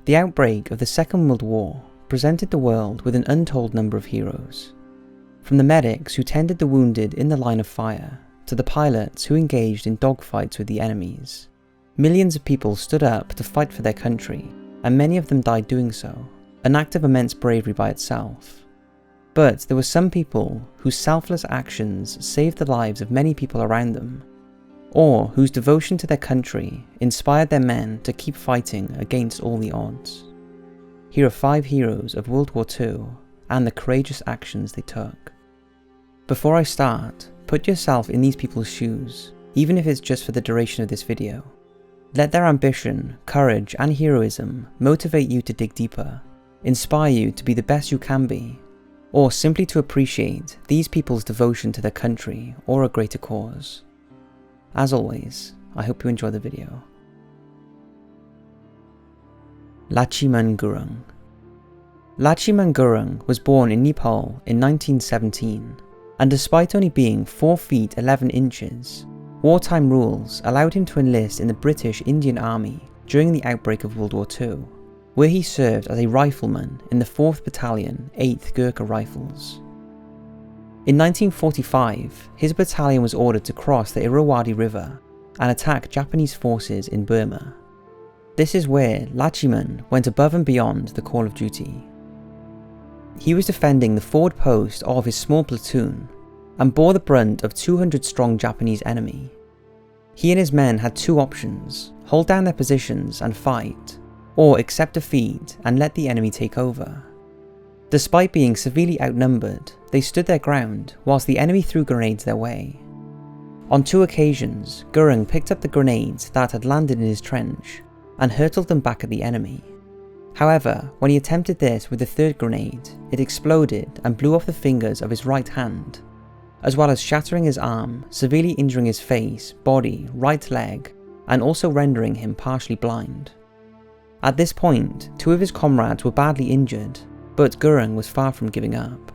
The outbreak of the Second World War presented the world with an untold number of heroes. From the medics who tended the wounded in the line of fire, to the pilots who engaged in dogfights with the enemies, millions of people stood up to fight for their country, and many of them died doing so, an act of immense bravery by itself. But there were some people whose selfless actions saved the lives of many people around them, or whose devotion to their country inspired their men to keep fighting against all the odds. Here are 5 heroes of World War II and the courageous actions they took. Before I start, put yourself in these people's shoes, even if it's just for the duration of this video. Let their ambition, courage, and heroism motivate you to dig deeper, inspire you to be the best you can be, or simply to appreciate these people's devotion to their country or a greater cause. As always, I hope you enjoy the video. Lachi Man. Lachi Man was born in Nepal in 1917, and despite only being 4 feet 11 inches, wartime rules allowed him to enlist in the British Indian Army during the outbreak of World War II, where he served as a rifleman in the 4th Battalion, 8th Gurkha Rifles. In 1945, his battalion was ordered to cross the Irrawaddy River and attack Japanese forces in Burma. This is where Lachi Man went above and beyond the call of duty. He was defending the forward post of his small platoon and bore the brunt of 200-strong Japanese enemy. He and his men had 2 options: hold down their positions and fight, or accept defeat and let the enemy take over. Despite being severely outnumbered, they stood their ground whilst the enemy threw grenades their way. On 2 occasions, Gurung picked up the grenades that had landed in his trench and hurtled them back at the enemy. However, when he attempted this with the 3rd grenade, it exploded and blew off the fingers of his right hand, as well as shattering his arm, severely injuring his face, body, right leg, and also rendering him partially blind. At this point, 2 of his comrades were badly injured, but Gurung was far from giving up.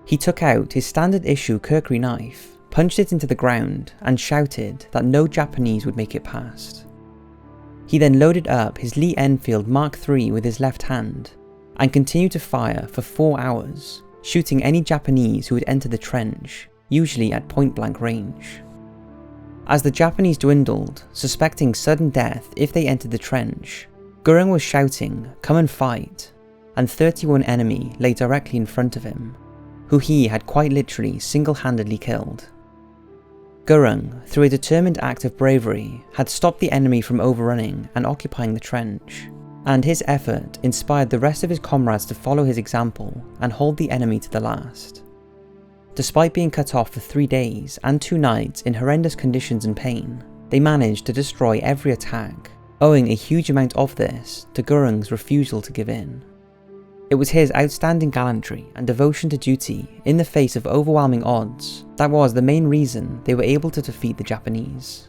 He took out his standard issue Kukri knife, punched it into the ground, and shouted that no Japanese would make it past. He then loaded up his Lee Enfield Mark III with his left hand, and continued to fire for 4 hours, shooting any Japanese who would enter the trench, usually at point-blank range. As the Japanese dwindled, suspecting sudden death if they entered the trench, Gurung was shouting, "Come and fight," and 31 enemy lay directly in front of him, who he had quite literally single-handedly killed. Gurung, through a determined act of bravery, had stopped the enemy from overrunning and occupying the trench, and his effort inspired the rest of his comrades to follow his example and hold the enemy to the last. Despite being cut off for 3 days and 2 nights in horrendous conditions and pain, they managed to destroy every attack, owing a huge amount of this to Gurung's refusal to give in. It was his outstanding gallantry and devotion to duty in the face of overwhelming odds that was the main reason they were able to defeat the Japanese.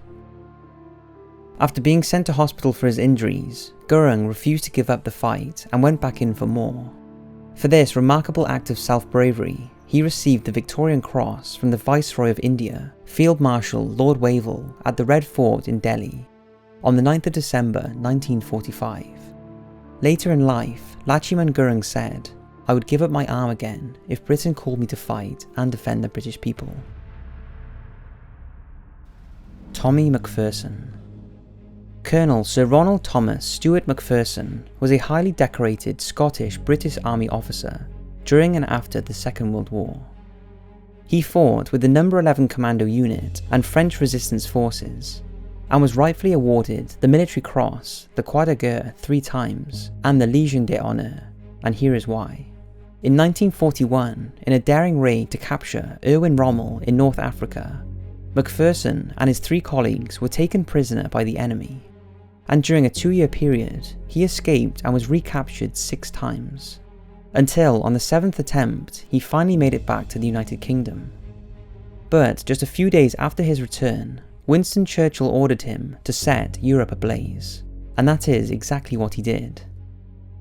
After being sent to hospital for his injuries, Gurung refused to give up the fight and went back in for more. For this remarkable act of self-bravery, he received the Victorian Cross from the Viceroy of India, Field Marshal Lord Wavell, at the Red Fort in Delhi on the 9th of December 1945. Later in life, Lachi Man Gurung said, "I would give up my arm again if Britain called me to fight and defend the British people." Tommie McPherson. Colonel Sir Ronald Thomas Stewart McPherson was a highly decorated Scottish-British Army officer during and after the Second World War. He fought with the No. 11 Commando Unit and French resistance forces, and was rightfully awarded the Military Cross, the Croix de Guerre 3 times, and the Légion d'honneur, and here is why. In 1941, in a daring raid to capture Erwin Rommel in North Africa, McPherson and his 3 colleagues were taken prisoner by the enemy, and during a 2-year period, he escaped and was recaptured 6 times, until on the 7th attempt, he finally made it back to the United Kingdom. But just a few days after his return, Winston Churchill ordered him to set Europe ablaze, and that is exactly what he did.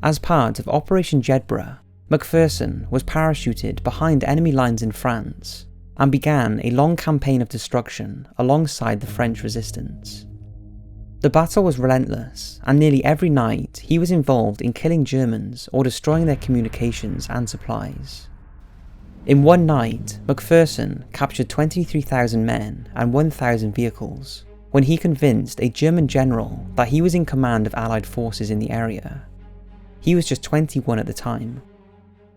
As part of Operation Jedburgh, McPherson was parachuted behind enemy lines in France and began a long campaign of destruction alongside the French resistance. The battle was relentless, and nearly every night he was involved in killing Germans or destroying their communications and supplies. In one night, McPherson captured 23,000 men and 1,000 vehicles when he convinced a German general that he was in command of Allied forces in the area. He was just 21 at the time.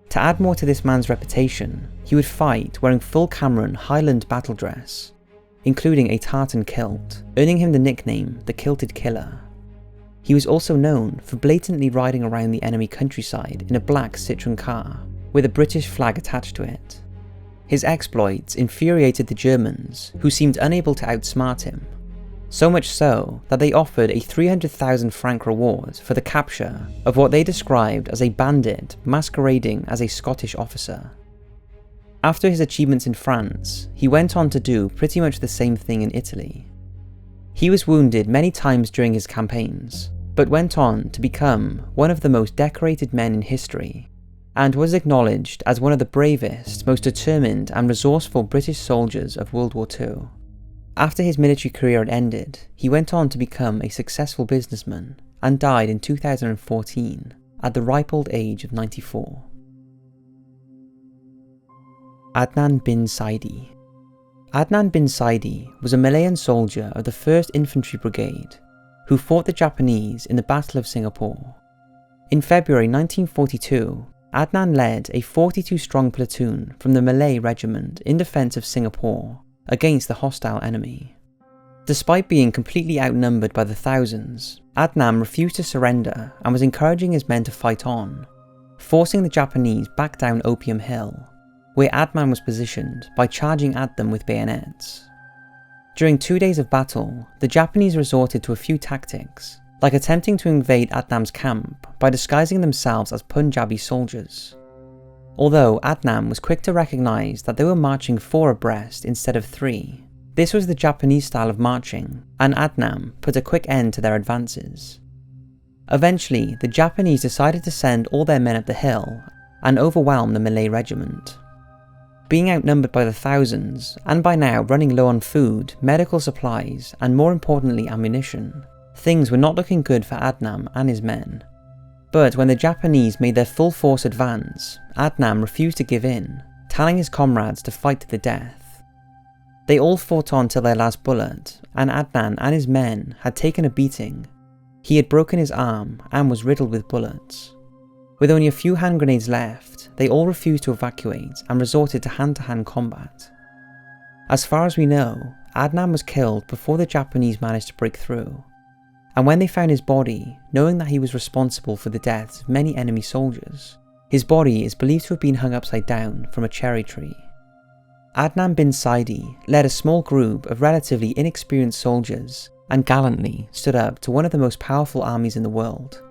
To add more to this man's reputation, he would fight wearing full Cameron Highland battle dress, including a tartan kilt, earning him the nickname the Kilted Killer. He was also known for blatantly riding around the enemy countryside in a black Citroen car, with a British flag attached to it. His exploits infuriated the Germans, who seemed unable to outsmart him, so much so that they offered a 300,000 franc reward for the capture of what they described as a bandit masquerading as a Scottish officer. After his achievements in France, he went on to do pretty much the same thing in Italy. He was wounded many times during his campaigns, but went on to become one of the most decorated men in history, and was acknowledged as one of the bravest, most determined and resourceful British soldiers of World War II. After his military career had ended, he went on to become a successful businessman and died in 2014 at the ripe old age of 94. Adnan Bin Sulaiman. Adnan Bin Sulaiman was a Malayan soldier of the 1st Infantry Brigade who fought the Japanese in the Battle of Singapore. In February 1942, Adnan led a 42-strong platoon from the Malay Regiment in defence of Singapore against the hostile enemy. Despite being completely outnumbered by the thousands, Adnan refused to surrender and was encouraging his men to fight on, forcing the Japanese back down Opium Hill, where Adnan was positioned, by charging at them with bayonets. During 2 days of battle, the Japanese resorted to a few tactics, like attempting to invade Adnan's camp by disguising themselves as Punjabi soldiers. Although Adnan was quick to recognise that they were marching 4 abreast instead of 3, this was the Japanese style of marching, and Adnan put a quick end to their advances. Eventually, the Japanese decided to send all their men up the hill and overwhelm the Malay regiment. Being outnumbered by the thousands, and by now running low on food, medical supplies, and more importantly ammunition, things were not looking good for Adnan and his men. But when the Japanese made their full force advance, Adnan refused to give in, telling his comrades to fight to the death. They all fought on till their last bullet, and Adnan and his men had taken a beating. He had broken his arm and was riddled with bullets. With only a few hand grenades left, they all refused to evacuate and resorted to hand-to-hand combat. As far as we know, Adnan was killed before the Japanese managed to break through, and when they found his body, knowing that he was responsible for the deaths of many enemy soldiers, his body is believed to have been hung upside down from a cherry tree. Adnan Bin Sulaiman led a small group of relatively inexperienced soldiers and gallantly stood up to one of the most powerful armies in the world.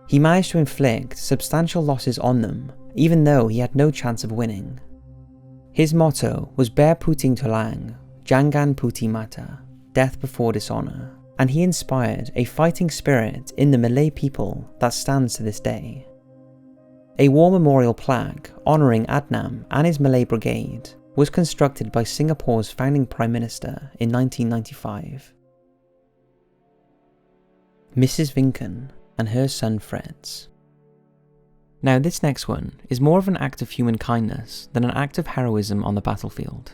He managed to inflict substantial losses on them, even though he had no chance of winning. His motto was Bear Puting Tulang, Jangan Puti Mata, death before dishonour, and he inspired a fighting spirit in the Malay people that stands to this day. A war memorial plaque honouring Adnan and his Malay brigade was constructed by Singapore's founding Prime Minister in 1995. Mrs. Vinken and her son Fritz. Now this next one is more of an act of human kindness than an act of heroism on the battlefield.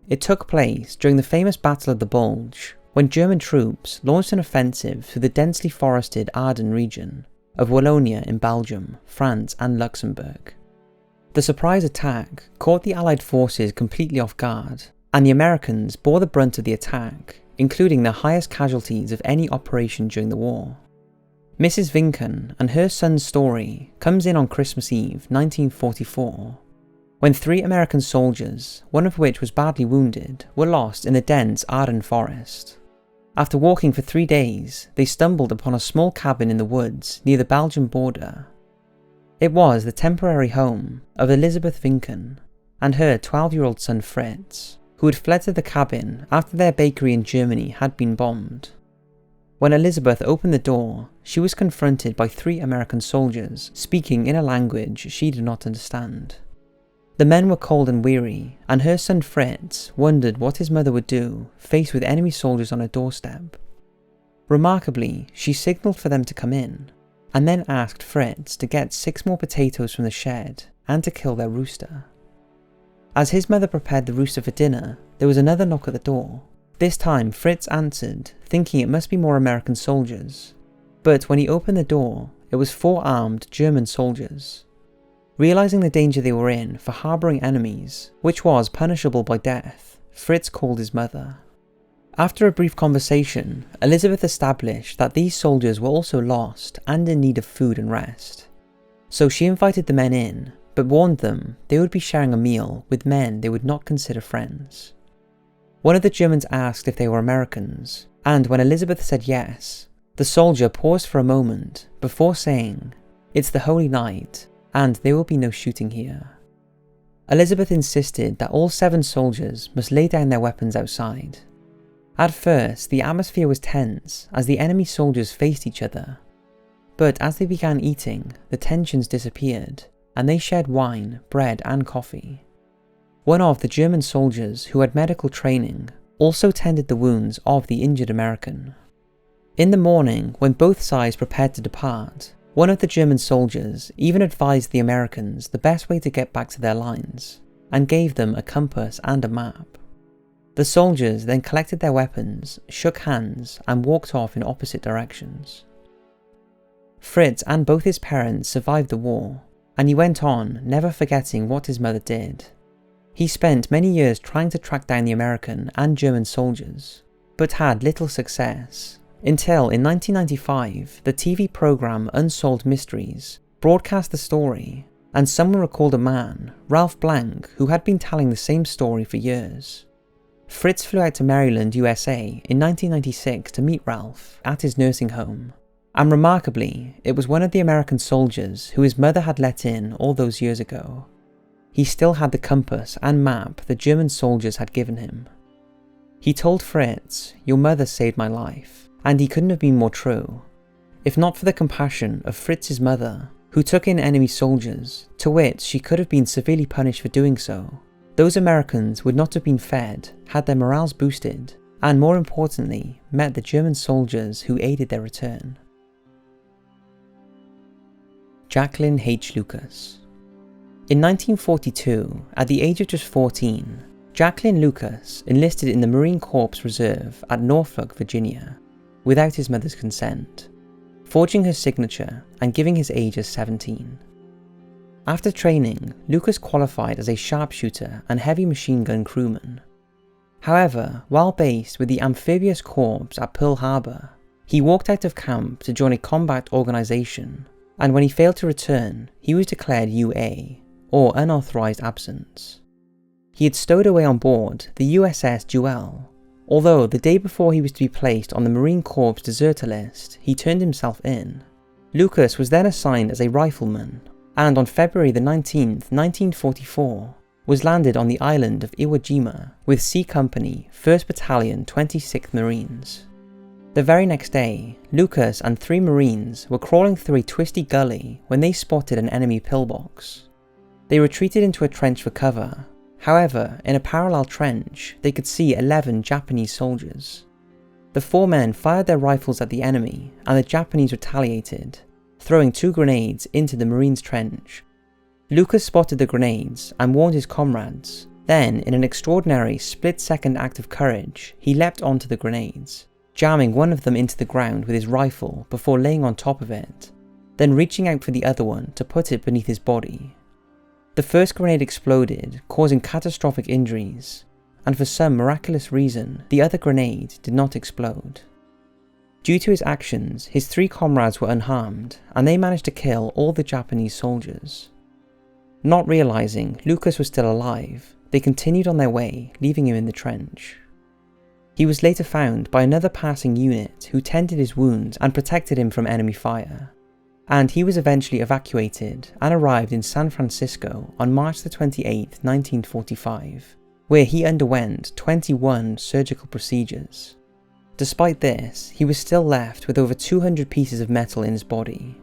It took place during the famous Battle of the Bulge, when German troops launched an offensive through the densely forested Ardennes region of Wallonia in Belgium, France and Luxembourg. The surprise attack caught the Allied forces completely off guard, and the Americans bore the brunt of the attack, including the highest casualties of any operation during the war. Mrs. Vinken and her son's story comes in on Christmas Eve 1944, when 3 American soldiers, one of which was badly wounded, were lost in the dense Ardennes forest. After walking for 3 days, they stumbled upon a small cabin in the woods near the Belgian border. It was the temporary home of Elizabeth Vinken and her 12-year-old son Fritz, who had fled to the cabin after their bakery in Germany had been bombed. When Elizabeth opened the door, she was confronted by 3 American soldiers speaking in a language she did not understand. The men were cold and weary, and her son Fritz wondered what his mother would do, faced with enemy soldiers on her doorstep. Remarkably, she signalled for them to come in, and then asked Fritz to get 6 more potatoes from the shed and to kill their rooster. As his mother prepared the rooster for dinner, there was another knock at the door. This time Fritz answered, thinking it must be more American soldiers. But when he opened the door, it was 4 armed German soldiers. Realising the danger they were in for harbouring enemies, which was punishable by death, Fritz called his mother. After a brief conversation, Elizabeth established that these soldiers were also lost and in need of food and rest. So she invited the men in, but warned them they would be sharing a meal with men they would not consider friends. One of the Germans asked if they were Americans, and when Elizabeth said yes, the soldier paused for a moment before saying, "It's the holy night, and there will be no shooting here." Elizabeth insisted that all 7 soldiers must lay down their weapons outside. At first, the atmosphere was tense as the enemy soldiers faced each other. But as they began eating, the tensions disappeared, and they shared wine, bread and coffee. One of the German soldiers who had medical training also tended the wounds of the injured American. In the morning, when both sides prepared to depart, one of the German soldiers even advised the Americans the best way to get back to their lines, and gave them a compass and a map. The soldiers then collected their weapons, shook hands, and walked off in opposite directions. Fritz and both his parents survived the war, and he went on, never forgetting what his mother did. He spent many years trying to track down the American and German soldiers, but had little success, until in 1995 the TV programme Unsolved Mysteries broadcast the story, and someone recalled a man, Ralph Blank, who had been telling the same story for years. Fritz flew out to Maryland, USA in 1996 to meet Ralph at his nursing home, and remarkably, it was one of the American soldiers who his mother had let in all those years ago. He still had the compass and map the German soldiers had given him. He told Fritz, "Your mother saved my life," and he couldn't have been more true. If not for the compassion of Fritz's mother, who took in enemy soldiers, to wit she could have been severely punished for doing so, those Americans would not have been fed, had their morales boosted, and more importantly, met the German soldiers who aided their return. Jacqueline H. Lucas. In 1942, at the age of just 14, Jacqueline Lucas enlisted in the Marine Corps Reserve at Norfolk, Virginia, without his mother's consent, forging her signature and giving his age as 17. After training, Lucas qualified as a sharpshooter and heavy machine gun crewman. However, while based with the Amphibious Corps at Pearl Harbor, he walked out of camp to join a combat organization, and when he failed to return, he was declared UA, or unauthorized absence. He had stowed away on board the USS Jewel, although the day before he was to be placed on the Marine Corps deserter list, he turned himself in. Lucas was then assigned as a rifleman, and on February the 19th, 1944, was landed on the island of Iwo Jima with C Company, 1st Battalion, 26th Marines. The very next day, Lucas and 3 Marines were crawling through a twisty gully when they spotted an enemy pillbox. They retreated into a trench for cover. However, in a parallel trench, they could see 11 Japanese soldiers. The 4 men fired their rifles at the enemy, and the Japanese retaliated, throwing 2 grenades into the Marines' trench. Lucas spotted the grenades and warned his comrades. Then, in an extraordinary split-second act of courage, he leapt onto the grenades, jamming one of them into the ground with his rifle before laying on top of it, then reaching out for the other one to put it beneath his body. The first grenade exploded, causing catastrophic injuries, and for some miraculous reason, the other grenade did not explode. Due to his actions, his 3 comrades were unharmed, and they managed to kill all the Japanese soldiers. Not realizing Lucas was still alive, they continued on their way, leaving him in the trench. He was later found by another passing unit who tended his wounds and protected him from enemy fire, and he was eventually evacuated and arrived in San Francisco on March 28, 1945, where he underwent 21 surgical procedures. Despite this, he was still left with over 200 pieces of metal in his body.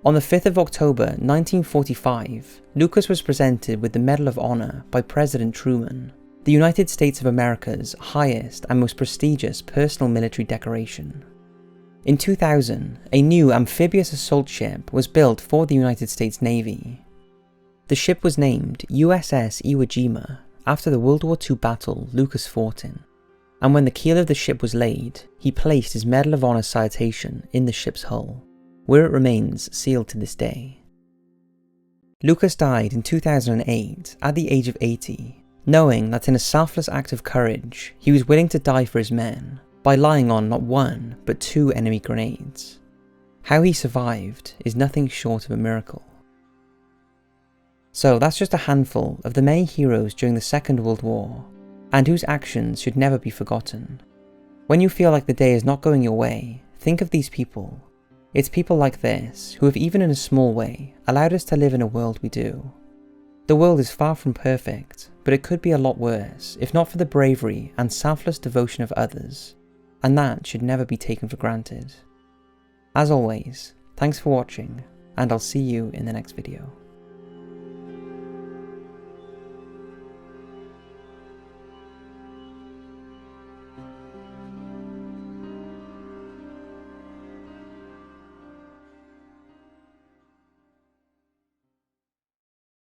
On the 5th of October 1945, Lucas was presented with the Medal of Honor by President Truman, the United States of America's highest and most prestigious personal military decoration. In 2000, a new amphibious assault ship was built for the United States Navy. The ship was named USS Iwo Jima after the World War II battle Lucas fought in, and when the keel of the ship was laid, he placed his Medal of Honor citation in the ship's hull, where it remains sealed to this day. Lucas died in 2008 at the age of 80, knowing that in a selfless act of courage, he was willing to die for his men by lying on not one, but 2 enemy grenades. How he survived is nothing short of a miracle. So that's just a handful of the many heroes during the Second World War, and whose actions should never be forgotten. When you feel like the day is not going your way, think of these people. It's people like this who have, even in a small way, allowed us to live in a world we do. The world is far from perfect, but it could be a lot worse if not for the bravery and selfless devotion of others, and that should never be taken for granted. As always, thanks for watching, and I'll see you in the next video.